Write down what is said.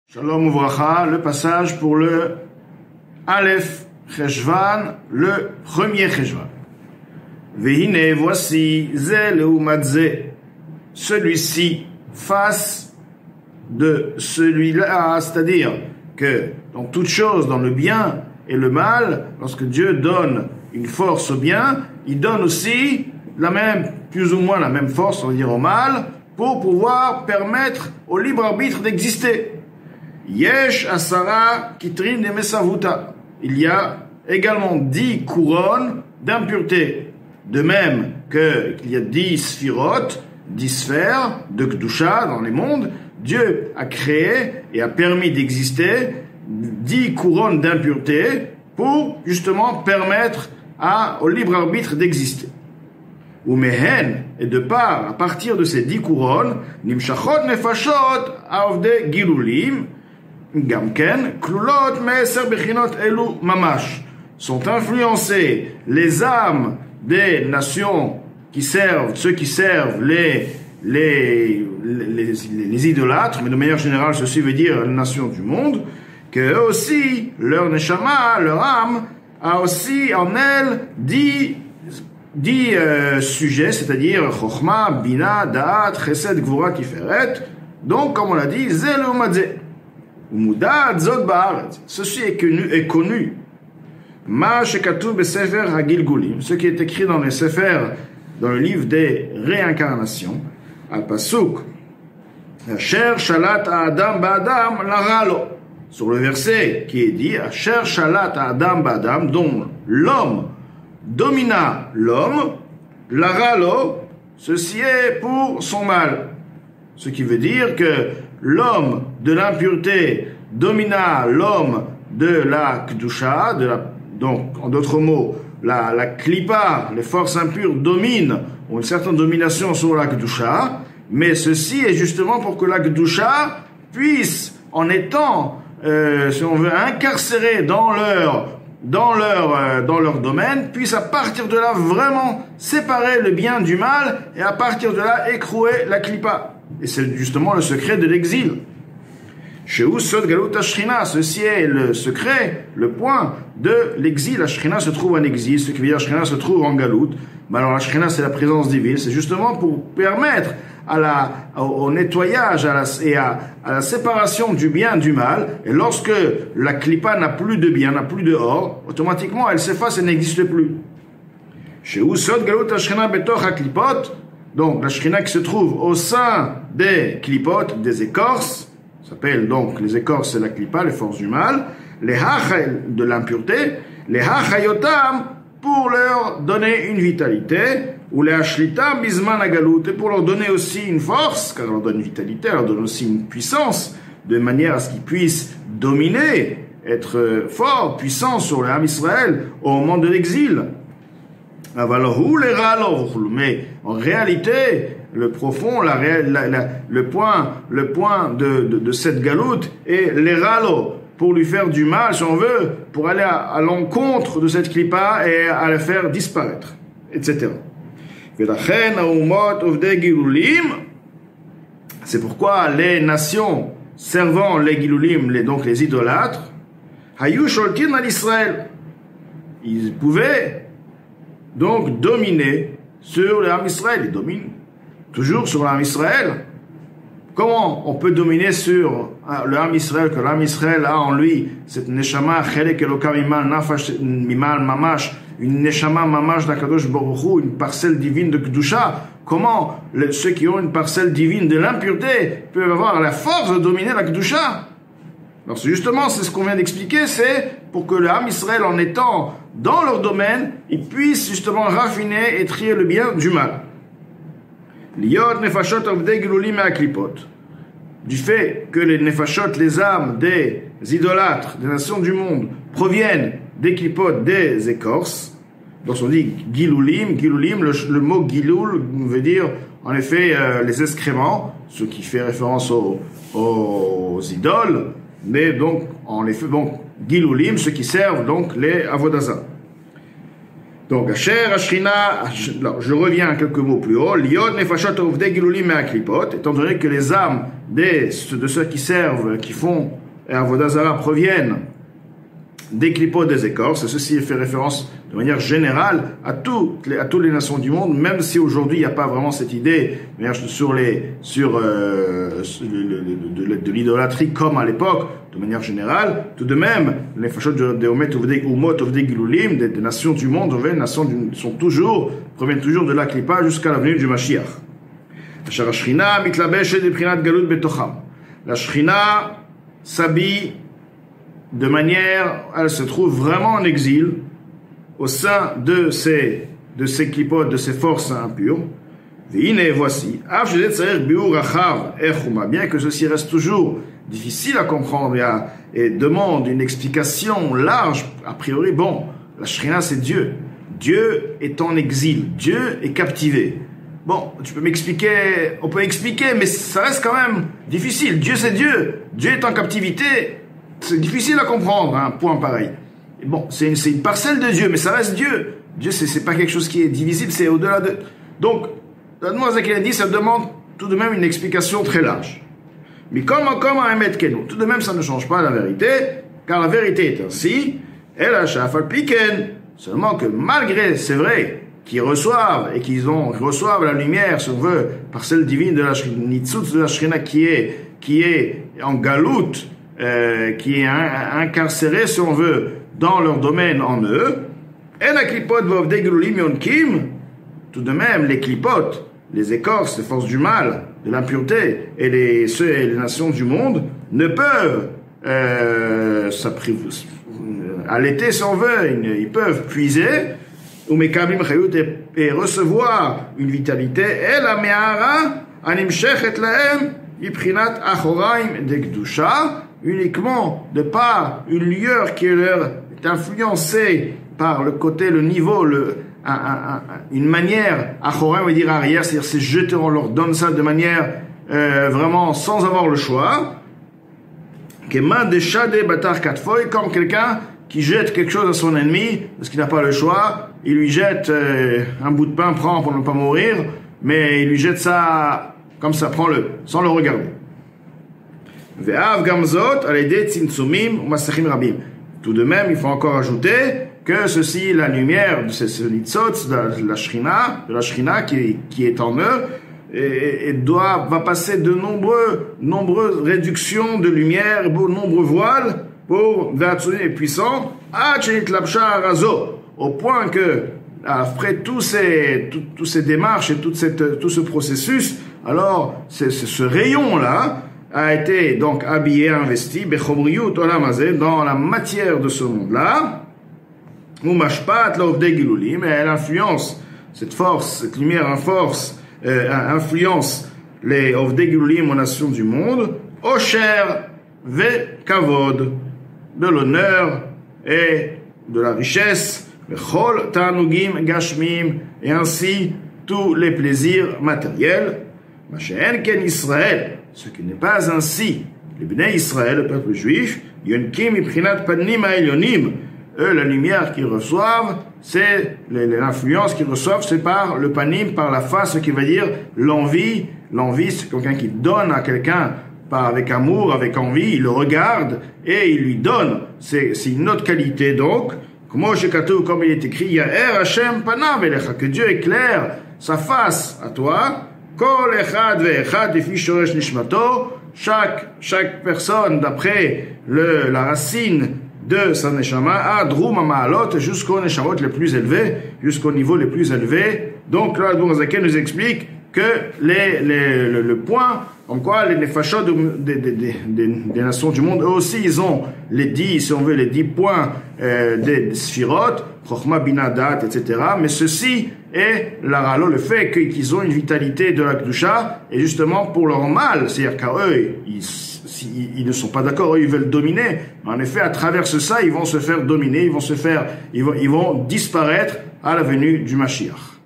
Shalom Uvracha, le passage pour le Aleph Cheshvan, le premier Cheshvan. Vehine, voici, Ze leumat Ze, celui-ci face de celui-là, c'est-à-dire que dans toute chose, dans le bien et le mal, lorsque Dieu donne une force au bien, il donne aussi la même, plus ou moins la même force, on va dire au mal, pour pouvoir permettre au libre arbitre d'exister. Yesh asara kitrin de mesavuta. Il y a également 10 couronnes d'impureté. De même qu'il y a 10 sphirotes, 10 sphères de Kedusha dans les mondes, Dieu a créé et a permis d'exister 10 couronnes d'impureté pour justement permettre au libre arbitre d'exister. Ou mehen, et de part, à partir de ces 10 couronnes, nimshachot nefashot avde gilulim, Gamken, Klulot, Meser, Bechinot, Elu, Mamash, sont influencés les âmes des nations qui servent, ceux qui servent les idolâtres, mais de manière générale, ceci veut dire les nations du monde, que eux aussi, leur neshama, leur âme, a aussi en elle 10 sujets, c'est-à-dire Chochma, Bina, Da'at, Chesed, Gvura, Tiferet. Donc, comme on l'a dit, Ze leumat Ze. Ceci est connu. Ce qui est écrit dans les Sefer, dans le livre des réincarnations, al pasuk, Asher shalat Adam ba'adam laralo. Sur le verset qui est dit, Asher shalat Adam ba'adam, dont l'homme domina l'homme, laralo, ceci est pour son mal. Ce qui veut dire que l'homme de l'impureté domina l'homme de la Kedusha, donc en d'autres mots, la Klippa, les forces impures dominent, ont une certaine domination sur la Kedusha, mais ceci est justement pour que la Kedusha puisse, en étant, si on veut, incarcérée dans leur domaine, puisse à partir de là vraiment séparer le bien du mal et à partir de là écrouer la Klippa. Et c'est justement le secret de l'exil. Chez Sod Galut Ashrina, ceci est le secret, le point de l'exil. La Shrina se trouve en exil, ce qui veut dire Shrina se trouve en Galut. Mais alors la Shrina, c'est la présence divine, c'est justement pour permettre au nettoyage et à la séparation du bien du mal. Et lorsque la Klippa n'a plus de bien, n'a plus de or, automatiquement elle s'efface et n'existe plus. Chez Sod Galut Ashrina Betoch HaKlipot, donc la Shrina qui se trouve au sein des Klipot, des écorces, s'appelle donc les écorces, c'est la Klippa, les forces du mal, les Hachai de l'impureté, les Hachayotam pour leur donner une vitalité, ou les Hashlitam Bisman Agalut, et pour leur donner aussi une force, car elle leur donne une vitalité, elle leur donne aussi une puissance, de manière à ce qu'ils puissent dominer, être forts, puissants sur le Ham Israël au moment de l'exil. Mais en réalité, le profond, le point de cette galoute est l'eralo, pour lui faire du mal, si on veut, pour aller à l'encontre de cette klippa et à la faire disparaître, etc. C'est pourquoi les nations servant les gilulim, donc les idolâtres, hayu sholtin al Israël, ils pouvaient donc dominer sur le Ham Israël. Ils dominent toujours sur le Ham Israël. Comment on peut dominer sur le Ham Israël, que le Ham Israël a en lui cette neshama chelek eloka mimal nafash mimal mamash, une neshama mamash d'Akadosh Baruch Hu, une parcelle divine de Kedusha? Comment ceux qui ont une parcelle divine de l'impureté peuvent avoir la force de dominer la Kedusha? Alors justement, c'est ce qu'on vient d'expliquer, c'est pour que le Ham Israël, en étant dans leur domaine, ils puissent justement raffiner et trier le bien du mal. Liot nefashot avdei gilulim ha'klipot. Du fait que les nefashot, les âmes des idolâtres, des nations du monde, proviennent des klipot, des écorces. Donc on dit gilulim, le mot gilul veut dire en effet les excréments, ce qui fait référence aux idoles. Mais donc, en effet, gilulim, ceux qui servent donc les avodazah. Donc, Asher, Ashrina, je reviens à quelques mots plus haut. Liot, Nefashot, Ovdei, Gilulim, Me'aklipot, étant donné que les âmes de ceux qui servent, qui font Avodah Zarah proviennent des clipots des écorces, et ceci fait référence de manière générale à toutes les nations du monde, même si aujourd'hui il n'y a pas vraiment cette idée de l'idolâtrie comme à l'époque, de manière générale. Tout de même, les fachot de Omet Umot Ovdei Gilulim, des nations du monde, proviennent toujours de la clipa jusqu'à la venue du Mashiach. La Shrina mitlabesh de prinat galut betocham. La Shrina s'habille de manière, elle se trouve vraiment en exil au sein de ces clipotes, de ces forces impures. Et voici, bien que ceci reste toujours difficile à comprendre et demande une explication large, a priori, bon, la Shrina c'est Dieu. Dieu est en exil, Dieu est captivé. Bon, on peut expliquer, mais ça reste quand même difficile. Dieu c'est Dieu, Dieu est en captivité. C'est difficile à comprendre, un point pareil. Et bon, c'est une parcelle de Dieu, mais ça reste Dieu. Dieu, c'est pas quelque chose qui est divisible, c'est au-delà de... Donc, l'Admorazaken qu'il a dit, ça demande tout de même une explication très large. Mais comme un Emet Keno, tout de même, ça ne change pas la vérité, car la vérité est ainsi, et la Shafal Piken, seulement que malgré, c'est vrai, qu'ils reçoivent la lumière, si on veut, par celle divine de la Nitzutz de la Shrina qui est en galoute, qui est incarcéré, si on veut, dans leur domaine en eux. Et la clipote vovdei gilulim yonkim, tout de même, les clipotes, les écorces, les forces du mal, de l'impureté, et les nations du monde ne peuvent allaiter, si on veut, ils peuvent puiser, ou mekablim chayut, et recevoir une vitalité, et la me'ara animshechet lahem iprinat achoraim de kedusha, uniquement de par une lueur qui leur est influencée par le côté, le niveau, une manière, achoraim veut dire arrière, c'est-à-dire c'est jeté, on leur donne ça de manière vraiment sans avoir le choix. Comme quelqu'un qui jette quelque chose à son ennemi parce qu'il n'a pas le choix, il lui jette un bout de pain, prend pour ne pas mourir, mais il lui jette ça comme ça, prends-le, sans le regarder. Tout de même, il faut encore ajouter que ceci, la lumière de ce nitzot, de la shrina qui est en eux, va passer de nombreuses réductions de lumière, de nombreux voiles pour Ve'atzunim et puissants, au point que après tous ces démarches et tout ce processus, alors ce rayon-là a été donc habillé, investi, dans la matière de ce monde-là, et elle influence cette force, cette lumière influence les Ovdei Gilulim aux nations du monde, Osher ve Kavod, de l'honneur et de la richesse, Chol Tanugim Gashmim, et ainsi tous les plaisirs matériels. Masha'en ken Israël, ce qui n'est pas ainsi. Les Bnei Israël, le peuple juif, Yonkim Iprinat Panim Ha'elyonim, eux, la lumière qu'ils reçoivent, c'est l'influence qu'ils reçoivent, c'est par le panim, par la face, ce qui veut dire l'envie. L'envie, c'est quelqu'un qui donne à quelqu'un avec amour, avec envie, il le regarde et il lui donne. C'est une autre qualité donc. Comme il est écrit, Ya'er Hashem panav elecha, que Dieu éclaire sa face à toi. Kol echad ve'echad lefi shoresh nishmato, chaque personne d'après la racine de sa neshama, adrum ma'alot, jusqu'aux neshamot les plus élevés, jusqu'au niveau les plus élevés. Donc là, Admorazaken nous explique que le point, en quoi les nefashot des nations du monde, eux aussi, ils ont les 10 points des sphirot, chokhma, bina, dat, etc. Mais ceci est le fait qu'ils ont une vitalité de la kedusha, et justement pour leur mal, c'est-à-dire qu'à eux, ils ne sont pas d'accord, eux, ils veulent dominer. Mais en effet, à travers ça, ils vont se faire dominer, ils vont disparaître à la venue du Mashiach.